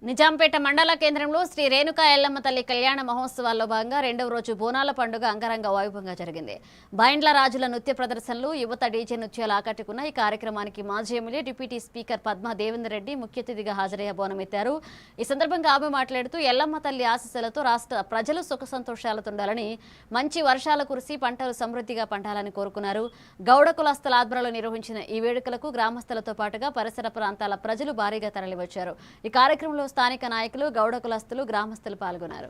నిజాంపేట మండల కేంద్రంలో శ్రీ రేణుకా ఎల్లమ్మ తల్లి కళ్యాణ మహోత్సవాల్లో భాగంగా రెండవ రోజు బోనాల పండుగ అంగరంగ వైభవంగా జరిగింది. బైండ్ల రాజుల నృత్య ప్రదర్శనలు, యువత డీజే నృత్యాలు ఆకట్టుకున్న ఈ కార్యక్రమానికి మాజీ MLA deputy speaker Padma Devender Reddy ముఖ్య అతిథిగా హాజరయ్య బోనమెత్తారు. ఈ సందర్భంగా ఆమె మాట్లాడుతూ ఎల్లమ్మ తల్లి ఆశీస్సులతో రాష్ట్ర ప్రజలు సుఖ సంతోషాలతో ఉండాలని, మంచి వర్షాలు కురిసి పంటలు సమృద్ధిగా పండాలని కోరుకున్నారు. గౌడ కులస్తుల ఆధ్వర్యంలో నిర్వహించిన ఈ వేడుకలకు గ్రామస్తులతో పాటుగా పరిసర ప్రాంతాల ప్రజలు భారీగా తరలివచ్చారు. ఈ కార్యక్రమంలో స్థానిక నాయకులు, గౌడ కులస్తులు, గ్రామస్తులు పాల్గొన్నారు.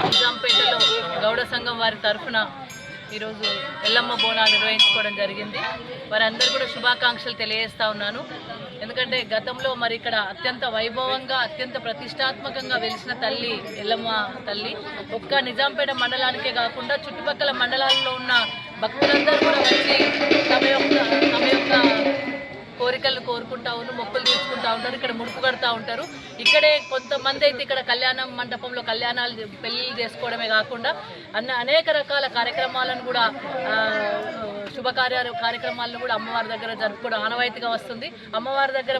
నిజాంపేటలో గౌడ సంఘం వారి తరఫున ఈరోజు ఎల్లమ్మ బోనాలు నిర్వహించుకోవడం జరిగింది. వారందరూ కూడా శుభాకాంక్షలు తెలియజేస్తా ఉన్నాను. ఎందుకంటే గతంలో మరి ఇక్కడ అత్యంత వైభవంగా, అత్యంత ప్రతిష్టాత్మకంగా వెలిసిన తల్లి ఎల్లమ్మ తల్లి ఒక్క నిజాంపేట మండలానికే కాకుండా చుట్టుపక్కల మండలాల్లో ఉన్న భక్తులందరూ కూడా వచ్చి తమ యొక్క కోరికలు కోరుకుంటా ఉన్నారు, మొక్కులు తీర్చుకుంటూ ఉంటారు. ఇక్కడ ముడుపు కడుతూ ఉంటారు. ఇక్కడే కొంతమంది అయితే ఇక్కడ కళ్యాణం మండపంలో కళ్యాణాలు, పెళ్లిళ్ళు చేసుకోవడమే కాకుండా అనేక రకాల కార్యక్రమాలను కూడా కార్యక్రమాలను కూడా అమ్మవారి దగ్గర జరుపుకోవడం ఆనవాయితీగా వస్తుంది. అమ్మవారి దగ్గర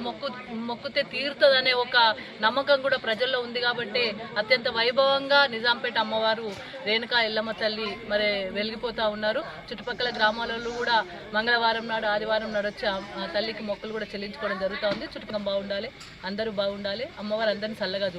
మొక్కుతే తీరుతుందనే ఒక నమ్మకం కూడా ప్రజల్లో ఉంది. కాబట్టి అత్యంత వైభవంగా నిజాంపేట అమ్మవారు రేణుకా ఎల్లమ్మ తల్లి మరి వెలిగిపోతూ ఉన్నారు. చుట్టుపక్కల గ్రామాలలో కూడా మంగళవారం నాడు, ఆదివారం నాడు వచ్చి తల్లికి మొక్కులు కూడా చెల్లించుకోవడం జరుగుతూ ఉంది. చుట్టుపక్కల బాగుండాలి, అందరూ బాగుండాలి, అమ్మవారు అందరినీ చల్లగా